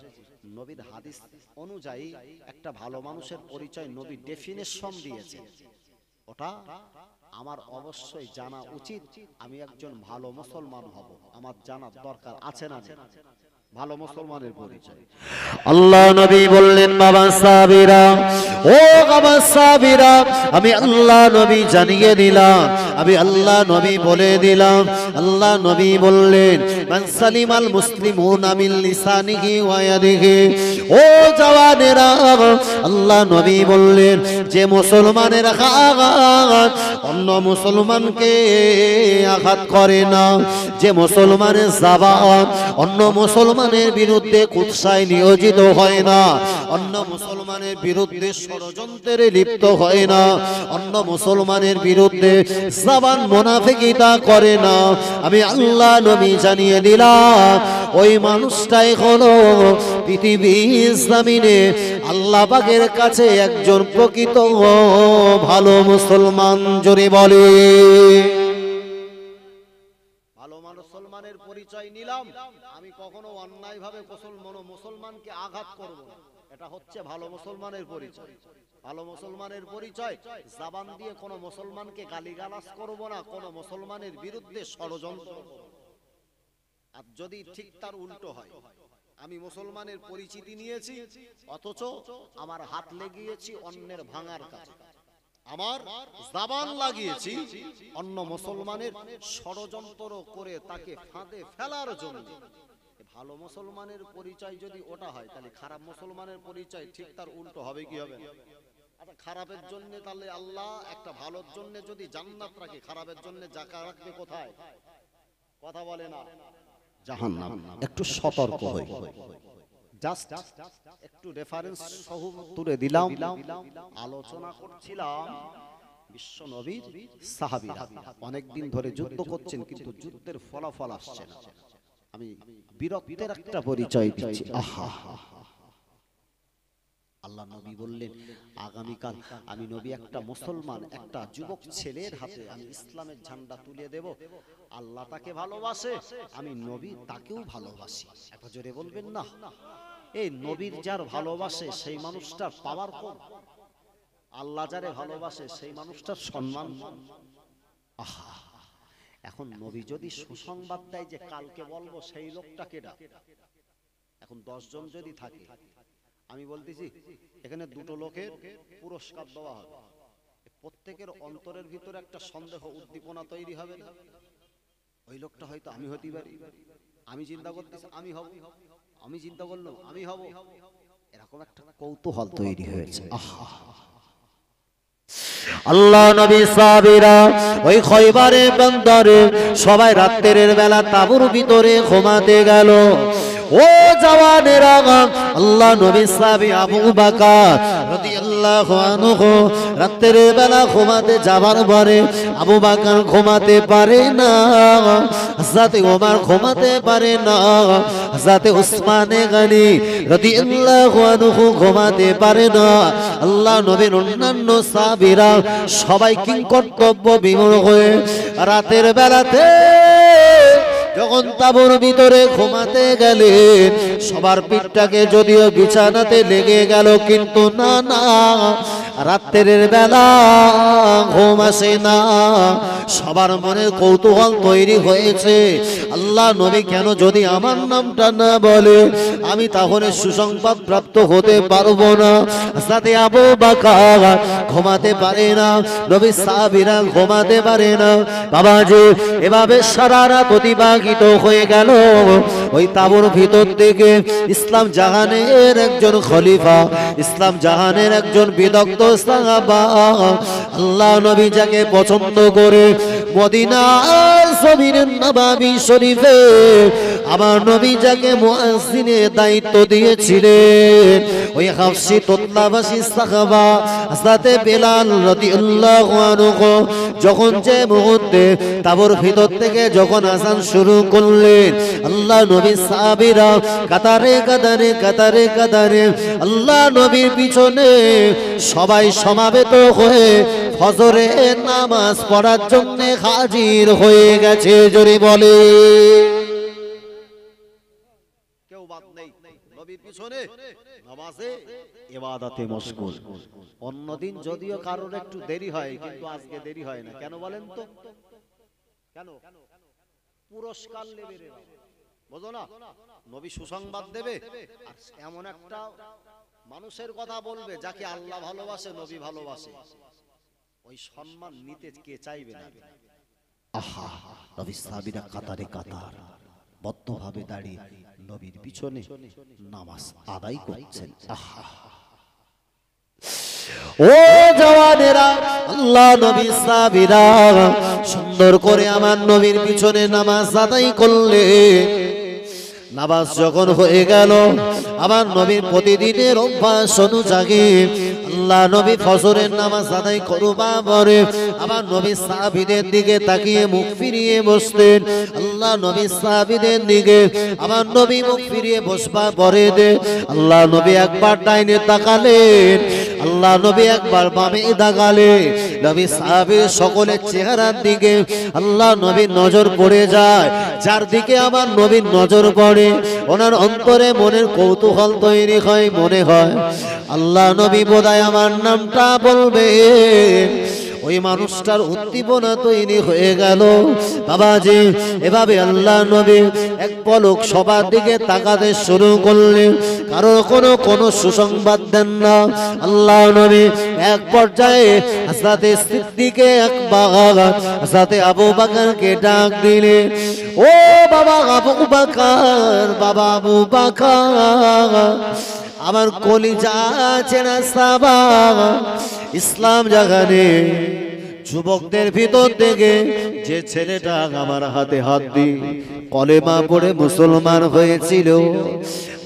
নবীর হাদিস অনুযায়ী একটা ভালো মানুষের পরিচয় নবী ডেফিনেশন দিয়েছে, ওটা আমার অবশ্যই জানা উচিত। আমি একজন ভালো মুসলমান হব, আমার জানার দরকার আছে না? ভালো মুসলমানের পরিচয় আল্লাহ নবী বললেন, বাবা সাহাবীরা, ও বাবা সাহাবীরা, আমি আল্লাহ নবী জানিয়ে দিলাম, আমি আল্লাহ নবী বলে দিলাম। আল্লাহ নবী বললেন, মান সালিমাল মুসলিমুনা মিন লিসানিহি ওয়া ইয়াদিহি। ও জওয়ানেরা, আল্লাহ নবী বললেন, যে মুসলমানের আঘাত অন্য মুসলমানকে আঘাত করে না, যে মুসলমানের জবান অন্য মুসলমানের বিরুদ্ধে কুৎসায় নিয়োজিত হয় না, অন্য মুসলমানের বিরুদ্ধে ষড়যন্ত্রে লিপ্ত হয় না, অন্য মুসলমানের বিরুদ্ধে জবান মুনাফিকিতা করে না, আমি আল্লাহ নবী জানিয়ে দিলাম, ওই মানুষটাই হলো পৃথিবীর জমিনে আল্লাহ পাকের কাছে একজন প্রকৃত ভালো মুসলমান। জোরে বলে, ভালো মুসলমানের পরিচয় নিলাম, আমি কখনো অন্যায় ভাবে মুসলমানকে আঘাত করব না, এটা হচ্ছে ভালো মুসলমানের পরিচয়। ভালো মুসলমানের পরিচয়, জবান দিয়ে কোনো মুসলমানকে গালিগালাজ করব না, কোনো মুসলমানের বিরুদ্ধে ষড়যন্ত্র করব না। আর যদি ঠিক তার উল্টো হয়, আমি মুসলমানের পরিচিতি নিয়েছি অথচ আমার হাত লেগিয়েছি অন্যের ভাঙার কাছে, আমার জবান লাগিয়েছি অন্য মুসলমানের ষড়যন্ত্র করে তাকে ফাঁদে ফেলার জন্য, ভালো মুসলমানের পরিচয় যদি ওটা হয়, তাহলে খারাপ মুসলমানের পরিচয় ঠিক তার উল্টো হবে কি হবে? আচ্ছা, খারাপের জন্য তাহলে আল্লাহ একটা ভালোর জন্য যদি জান্নাত রাখে, খারাপের জন্য জাকা রাখবে কোথায়? কথা বলে না, জাহান্নাম। একটু সতর্ক হই, জাস্ট একটু রেফারেন্স সহ তুলে দিলাম। আলোচনা করছিলাম বিশ্ব নবীর সাহাবীরা অনেকদিন ধরে যুদ্ধ করছেন, কিন্তু যুদ্ধের ফলাফল আসছে না। আমি বীরত্বের একটা পরিচয় দিচ্ছি। আহা, আল্লাহ নবী বললেন আগামীকাল আমি নবী একটা মুসলমান একটা যুবক ছেলের হাতে আমি ইসলামের ঝান্ডা তুলে দেব। আল্লাহ তাকে ভালোবাসে, আমি নবী তাকেও ভালোবাসি। এত জোরে বলবেন না? এই নবীর যার ভালোবাসে সেই মানুষটার পাওয়ার কম, আল্লাহ যারে ভালোবাসে সেই মানুষটার সম্মান। আহা, এখন নবী যদি সুসংবাদ দেয় যে কালকে বলবো, সেই লোকটা কেডা? এখন 10 জন যদি থাকে, আমি বলতেছি এখানে দুটো লোকের পুরস্কার দেওয়া হবে, প্রত্যেকের অন্তরের ভিতরে একটা সন্দেহ উদ্দীপনা তৈরি হবে না? ওই লোকটা হয়তো আমি হতে পারি, আমি চিন্তা করতেছি আমি হব, আমি চিন্তা করলাম আমি হব, এরকম একটা কৌতূহল তৈরি হয়েছে। আহা, আল্লাহ নবী সাহাবীরা ওই খয়বারে বন্দরে সবাই রাতের বেলা তাঁবুর ভিতরে ঘুমাতে গেল। ও জওয়ানেরা, আল্লাহ নবী সাহাবী আবু বকর রাদিয়াল্লাহু আনহু রাতের বেলা ঘুমাতে যাবার পরে আবু বকর ঘুমাতে পারে না, হযরত ওমর ঘুমাতে পারে না, হযরত উসমানে গনি রাদিয়াল্লাহু আনহু ঘুমাতে পারে না। আল্লাহ নবীর অন্যান্য সাহাবীরা সবাই কিংকর্তব্য বিমূঢ় হয়ে রাতের বেলাতে যখন তাঁবুর ভিতরে ঘুমাতে গেলেন, সবার পিঠটাকে যদিও বিছানাতে লেগে গেল, কিন্তু না না, রাতের বেলা ঘুম আসে না। সবার মনে কৌতূহল তৈরি হয়েছে, আল্লাহ নবী কেন যদি আমার নামটা না বলে আমি তাহলে সুসংবাদ প্রাপ্ত হতে পারবো না। সাথে আবু বকর ঘুমাতে পারে না, নবী সাহাবীরা ঘুমাতে পারে না। বাবাজি এভাবে সারা রাত অতিবাহিত হয়ে গেল। ওই তাঁবুর ভিতর থেকে ইসলাম জাহানের একজন খলিফা, ইসলাম জাহানের একজন বিদগ্ধ সাহাবা, আল্লাহ নবী যাকে পছন্দ করে মদিনার জমিনের নববী শরীফে আমার নবী যাকে মুয়াজ্জিনের দায়িত্ব দিয়েছিলেন, ওই হাফসি তোতলাবাসী সাহাবা হযরত বেলাল রাদিয়াল্লাহু আনহু যখন যে মুহূর্তে তাঁবুর ভিতর থেকে যখন আযান শুরু করলেন, আল্লাহ নবী সাহাবীরা কাতারে কাতারে কাতারে কাতারে আল্লাহ নবীর পিছনে সবাই সমাবেত হয়ে ফজরের নামাজ পড়ার জন্য হাজির হয়ে গেছে। জোরে বলে কেউ বাদ নেই, নবীর পিছনে নামাজে ইবাদতে মশগুল। অন্যদিন যদিও কারোর একটু দেরি হয়, কিন্তু আজকে দেরি হয় না। কেন বলেন তো? কেন? পুরস্কার নেবে রে, বুঝো না? নবী সুসংবাদ দেবে, আর এমন একটা মানুষের কথা বলবে যাকে আল্লাহ ভালোবাসে, নবী ভালোবাসে, ওই সম্মান নিতে কে চাইবে না? আহা, নবী সাহাবীরা কাতারে কাতার বদ্ধভাবে দাঁড়িয়ে নবীর পিছনে নামাজ আদায় করছেন। আহা, ও জওয়ানেরা, আল্লাহ নবী সাহাবীরা সুন্দর করে আমার নবীর পিছনে নামাজ আদায় করলে। নামাজ যখন হয়ে গেল, আমার নবীর প্রতিদিনের অভ্যাস অনুযায়ী আল্লাহ নবী ফজরের নামাজ আদায় করবা পরে আমার নবী সাহাবীদের দিকে তাকিয়ে মুখ ফিরিয়ে বসতেন। আল্লাহ নবী সাহাবীদের দিকে আমার নবী মুখ ফিরিয়ে বসবা পরে দে আল্লাহ নবী একবার ডাইনে তাকালেন, আল্লাহ নবী একবার বামে তাকালেন। নবী সাহাবীর সকলের চেহারার দিকে আল্লাহ নবীর নজর পড়ে যায়। যার দিকে আমার নবীর নজর পড়ে ওনার অন্তরে মনের কৌতূহল তৈরি হয়, মনে হয় আল্লাহ নবী বোধহয় আমার নামটা বলবে। ওই মানুষটার উদ্দীপনা তৈরি হয়ে গেল। বাবাজি এভাবে আল্লাহ নবী এক পলক সবার দিকে তাকাতে শুরু করলেন, কারো কোনো সুসংবাদ দেন না। আল্লাহ নবী এক পর্যায়ে হযরত সিদ্দিকে আকবর হযরত আবু বকরকে ডাক দিলেন, ও বাবা আবু বকর, বাবা আবু বকর, আমার কলিজা চেনা সাহাবা, ইসলাম জাহানে যুবকদের ভিতর থেকে যে ছেলেটা আমার হাতে হাত দিয়ে কলেমা পড়ে মুসলমান হয়েছিল,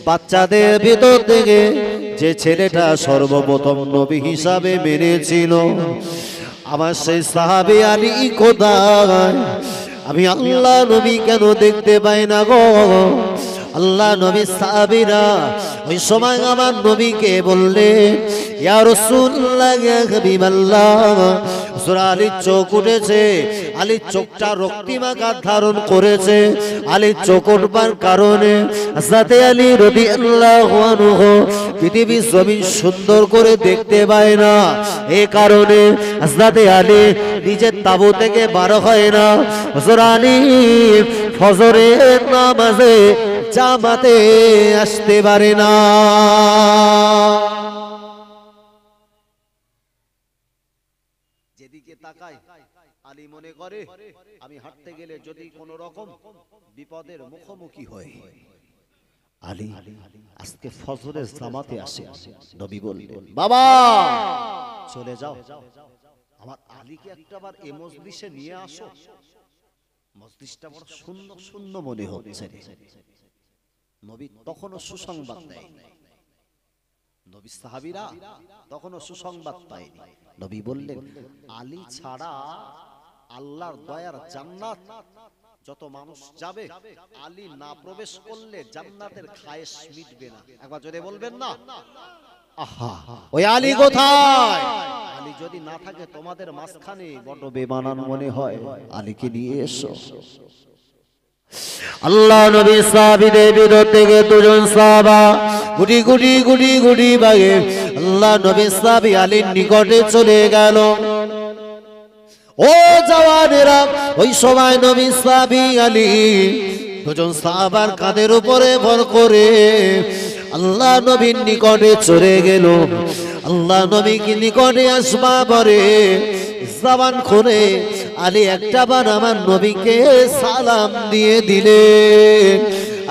বাচ্চাদের ভিতর থেকে যে ছেলেটা সর্বপ্রথম নবী হিসাবে মেনেছিল, আমার সেই সাহাবী আলী কোথায়? আমি আল্লাহ নবী কেন দেখতে পাই না গো? আল্লাহ নবী সাহাবীরা ওই সময় আমার নবীকে বললেন, ইয়া রাসূলুল্লাহ, ইয়া হাবিবাল্লাহ, হুজুর আলীর চোখ উঠেছে, আলীর চোখটা রক্তিমাকার ধারণ করেছে। আলীর চোখ উঠবার কারণে হযরতে আলী রাদিয়াল্লাহু আনহু পৃথিবীর জমিন সুন্দর করে দেখতে পায় না। এই কারণে হযরতে আলী নিজের তাঁবু থেকে বার হয় না। হুজুর আলী ফজরের নামাজে জামাতে আসতে পারে না। যেদিকে তাকায় আলী মনে করে আমি হাঁটতে গেলে যদি কোনো রকম বিপদের মুখোমুখি হয়, আলী আজকে ফজরের জামাতে আসে। নবী বললেন, বাবা চলে যাও, আমার আলীকে একটাবার এই মজলিসে নিয়ে আসো। মজলিসটা বড় শূন্য শূন্য মনে হচ্ছে। নবী তখনও সুসংবাদ দেয়, নবী সাহাবীরা তখনও সুসংবাদ পায়নি। নবী বললেন, আলী ছাড়া আল্লাহর দয়ার জান্নাত যত মানুষ যাবে, আলী না প্রবেশ করলে জান্নাতের খায়েশ মিটবে না। একবার জোরে বলবেন না? আহা, ওই আলী কোথায়? আলী যদি না থাকে তোমাদের মাঝখানে, বড় বেমানান মনে হয়, আলীকে নিয়ে এসো। আল্লাহ নবী সাহাবীদের ভিতর থেকে দুজন সাহাবা গুটি গুটি গুটি গুটি ভাগে আল্লাহ নবী সাহাবী আলীর নিকটে চলে গেল। ও জওয়ানেরা, ওই সময় নবী সাহাবী আলী দুজন সাহাবার কাঁধের উপরে ভর করে আল্লাহ নবীর নিকটে চলে গেল। আল্লাহ নবীকে নিকটে আসবা পরে জবান খুলে আলী একটাবার আমার নবীকে সালাম দিয়ে দিলেন।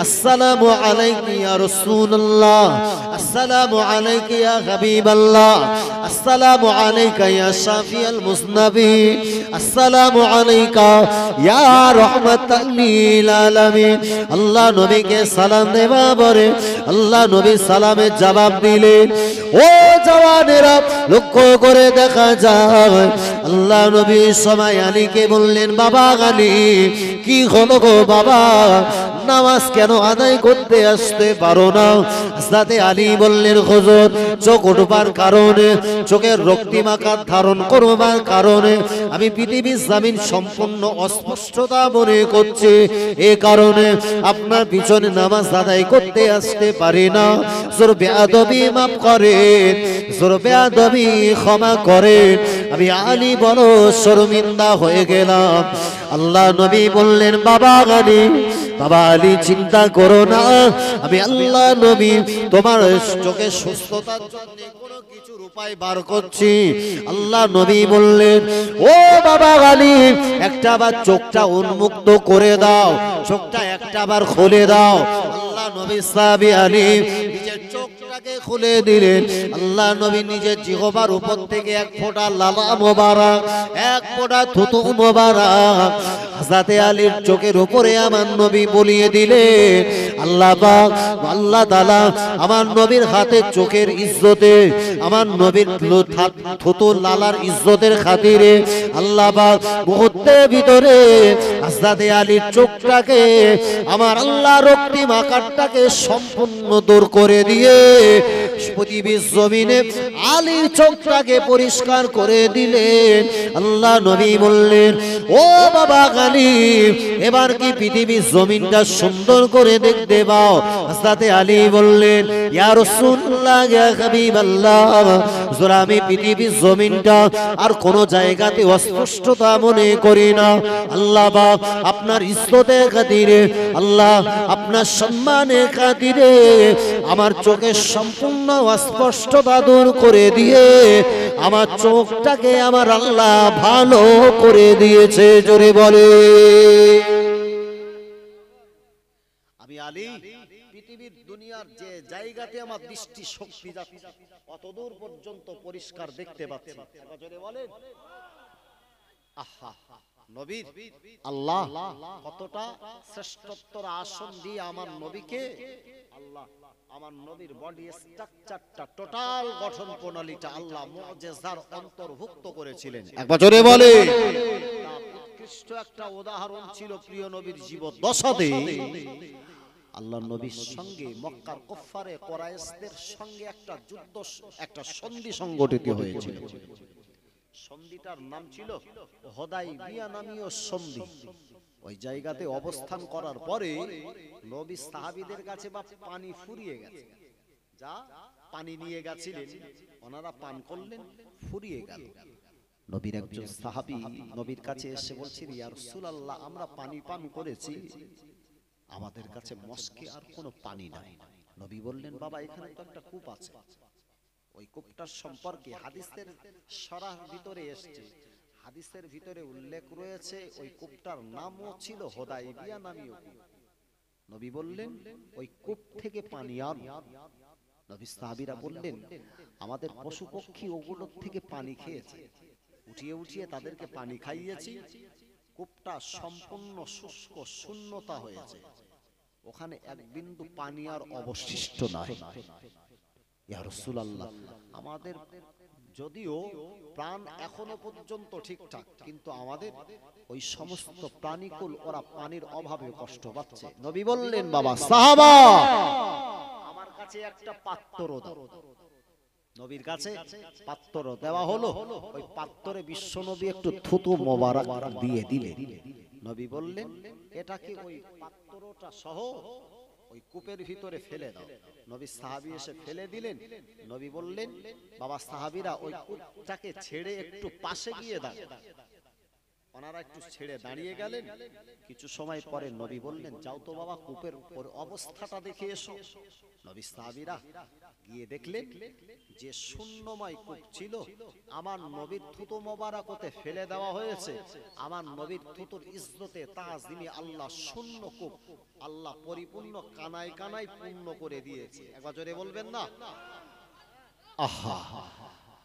আসসালামু আলাইকা ইয়া রাসূলুল্লাহ, আসসালামু আলাইকা ইয়া হাবিবাল্লাহ, আসসালামু আলাইকা ইয়া শাফিয়াল মুজনাবিন, আসসালামু আলাইকা ইয়া রাহমাতাল লিল আলামিন। আল্লাহ নবীকে সালাম দেবা পরে আল্লাহ নবী সালামের জবাব দিলেন। ও জওয়ানেরা, লক্ষ্য করে দেখা যায় আল্লাহ নবী সময় আলীকে বললেন, বাবা আলী কি হলো গো বাবা, নামাজ কেন আদায় করতে আসতে পারো না? হযরতে আলী বললেন, হুজুর চোখ উঠবার কারণে, চোখের রক্তিমাকার ধারণ করবার কারণে আমি পৃথিবীর জমিন সম্পূর্ণ অস্পষ্টতা মনে করছি। এ কারণে আপনার পিছনে নামাজ আদায় করতে আসতে পারি না। জোর বেয়াদবি মাফ করেন, জোর বেয়াদবি ক্ষমা করেন। আমি আলী বড় শর্মিন্দা হয়ে গেলাম। আল্লাহ নবী বললেন, বাবা আলী, বাবা আলী চিন্তা করো না, আমি আল্লাহ নবী তোমার চোখের সুস্থতার জন্য কোনো কিছুর উপায় বার করছি। আল্লাহ নবী বললেন, ও বাবা আলী, একটাবার চোখটা উন্মুক্ত করে দাও, চোখটা একটাবার খুলে দাও। আল্লাহ নবী সাহাবী আলী নিজের চোখটাকে খুলে দিলেন। আল্লাহ নবী নিজের জিহ্বার উপর থেকে এক ফোঁটা লালা মোবারক, এক ফোঁটা থুতু মোবারক হযরতে আলীর চোখের উপরে আমার নবী বলিয়ে দিলেন। আল্লাহ পাক, আল্লাহ তাআলা আমার নবীর হাতে চোখের ইজ্জতে, আমার নবীর থুতু লালার ইজ্জতের খাতিরে আল্লাহ পাক মুহূর্তের ভিতরে হযরতে আলীর চোখটাকে, আমার আল্লাহ রক্তিম আকারটাকে সম্পূর্ণ দূর করে দিয়ে পৃথিবীর জমিনে আলীর চোখটাকে পরিষ্কার করে দিলেন। আল্লাহ নবী বললেন, ও বাবা আলী, এবার কি পৃথিবীর জমিনটা সুন্দর করে দেখতে পাও? হযরতে আলী বললেন, ইয়া রাসূলুল্লাহ, ইয়া হাবিবাল্লাহ, যারা আমি পৃথিবীর জমিনটা আর কোন জায়গাতে অস্পষ্টতা মনে করি না। আল্লাহ পাক আপনার ইজ্জতের খাতিরে, আল্লাহ আপনার সম্মানের খাতিরে আমার চোখের সম্পূর্ণ অস্পষ্টতা দূর করে দিয়ে আমার চোখটাকে আমার আল্লাহ ভালো করে দিয়েছে। জোরে বলে, আমি আলী পৃথিবীর দুনিয়ার যে জায়গাতে আমার দৃষ্টি শক্তি যাচ্ছে অতদূর পর্যন্ত পরিষ্কার দেখতে পাচ্ছি। জোরে বলে, আহা, নবীর আল্লাহ কতটা শ্রেষ্ঠত্বর আসন দিয়ে আমার নবীকে, আল্লাহ আমার নবীর বডি স্ট্রাকচারটা, টোটাল গঠন প্রণালীটা আল্লাহ মুজিজার অন্তর্ভুক্ত করেছিলেন। একবার জোরে বলে, উৎকৃষ্ট একটা উদাহরণ ছিল প্রিয় নবীর জীবদ্দশাতে আল্লাহ নবীর সঙ্গে মক্কার কুফারে কুরাইশদের সঙ্গে একটা যুদ্ধ, একটা সন্ধি সংগঠিত হয়েছিল। সন্ধিটার নাম ছিল হুদাইবিয়া নামীয় সন্ধি। ওই জায়গাতে অবস্থান করার পরে নবী সাহাবীদের কাছে বা পানি ফুরিয়ে গেছে, যা পানি নিয়ে গেছিলেন ওনারা পান করলেন, ফুরিয়ে গেল। নবীর একজন সাহাবী নবীর কাছে এসে বলছেন, ইয়া রাসূলুল্লাহ, আমরা পানি পান করেছি, আমাদের কাছে মস্কে আর কোনো পানি নাই। নবী বললেন, বাবা এখানে তো একটা কূপ আছে, ওই কূপটার সম্পর্কে হাদিসের সরাহ ভিতরে এসেছে, হাদিসের ভিতরে উল্লেখ রয়েছে ওই কূপটার নামও ছিল হুদাইবিয়া নামীয় কূপ। নবী বললেন, ওই কূপ থেকে পানি আন। নবী সাহাবীরা বললেন, আমাদের পশু পক্ষী ওগুলোর থেকে পানি খেয়েছে, উঠিয়ে উঠিয়ে তাদেরকে পানি খাইয়েছি, কূপটা সম্পূর্ণ শুষ্ক শূন্যতা হয়েছে, ওখানে এক বিন্দু পানি আর অবশিষ্ট নাই। ইয়া রাসূলুল্লাহ, আমাদের যদিও প্রাণ এখনো পর্যন্ত ঠিকঠাক, কিন্তু আমাদের ওই সমস্ত প্রাণীকুল ওরা পানির অভাবে কষ্ট পাচ্ছে। নবী বললেন, বাবা সাহাবা, আমার কাছে একটা পাত্র দাও। নবীর কাছে পাত্র দেওয়া হলো, ওই পাত্রে বিশ্বনবী একটু থুতু মোবারক দিয়ে দিলেন। নবী বললেন, এটাকে ওই পাত্রটা সহ ওই কূপের ভিতরে ফেলে দাও। নবী সাহাবী এসে ফেলে দিলেন। নবী বললেন, বাবা সাহাবীরা ওই কূপটাকে ছেড়ে একটু পাশে গিয়ে দাঁড়ান। ওনারা একটু ছেড়ে দাঁড়িয়ে গেলেন। কিছু সময় পরে নবী বললেন, যাও তো বাবা কূপের অবস্থাটা দেখে এসো। নবী সাহাবীরা গিয়ে দেখলেন যে শূন্যময় কূপ ছিল, আমার নবীর থুতু মোবারকতে ফেলে দেওয়া হয়েছে। আমার নবীর থুতুর ইজ্জতে তাজিমে আল্লাহ শূন্য কূপ আল্লাহ পরিপূর্ণ কানায় কানায় পূর্ণ করে দিয়েছে। একবার জোরে বলবেন না? আহা,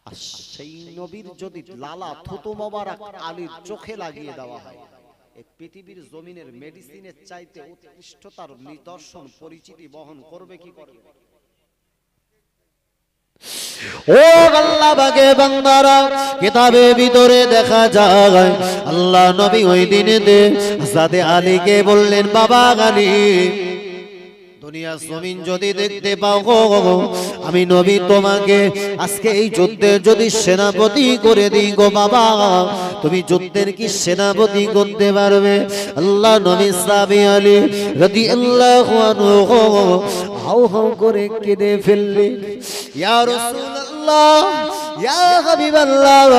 আর সেই নবীর যদি লালা থুতু মোবারক আলীর চোখে লাগিয়ে দেওয়া হয়, এই পৃথিবীর জমিনের মেডিসিনের চাইতে উৎকৃষ্টতার নিদর্শন পরিচিতি বহন করবে কি করবে? ও আল্লাহ বাগে বান্দারা, কিতাবে ভিতরে দেখা যায় আল্লাহ নবী ওই দিনেতে হযরত আলীকে বললেন, বাবা আলী, দুনিয়া জমিন যদি দেখতে পাও গো, আমি নবী তোমাকে আজকে এই যুদ্ধে যদি সেনাপতি করে দিই গো বাবা, তুমি যুদ্ধের কি সেনাপতি করতে পারবে? আল্লাহ নবী সাহাবী আলী রাদিয়াল্লাহু আনহু হাউ হাউ করে কেঁদে ফেললেন। ইয়া রাসূলুল্লাহ, ইয়া হাবিবাল্লাহ,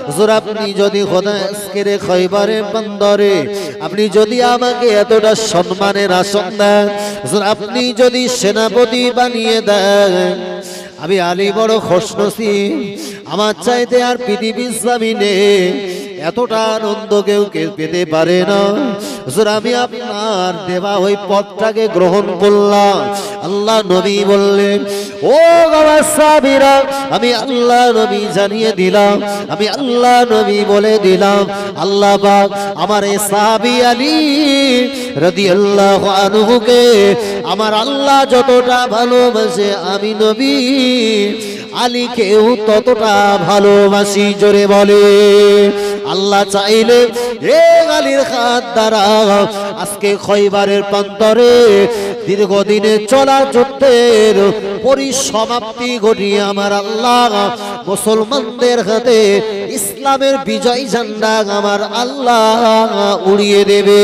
হুজুর আপনি যদি খোদাকে খয়বারের বন্দরে আপনি যদি আমাকে এতটা সম্মানের আসন দেন, হুজুর আপনি যদি সেনাপতি বানিয়ে দেন, আমি আলী বড় খুশনসিব। আমার চাইতে আর পৃথিবীর জমিনে এতটা আনন্দ কেউ পেতে পারে না। হুজুর আমি আপনার দেওয়া ওই পথটাকে গ্রহণ করলাম। আল্লাহ নবী বললেন, ও আমার সাহাবীরা, আমি আল্লাহ নবী জানিয়ে দিলাম, আমি আল্লাহ নবী বলে দিলাম, আল্লাহ পাক আমার এই সাহাবী আলী রাদিয়াল্লাহু আনহুকে আমার আল্লাহ যতটা ভালোবাসে, আমি নবী আলীকেও ততটা ভালোবাসি। জোরে বলে আল্লাহ চাইলে এ আলীর হাত দ্বারা আজকে খয়বারের প্রান্তরে দীর্ঘদিনে চলা যুদ্ধের পরিসমাপ্তি ঘটিয়ে আমার আল্লাহ মুসলমানদের হাতে ইসলামের বিজয় ঝান্ডা আমার আল্লাহ উড়িয়ে দেবে।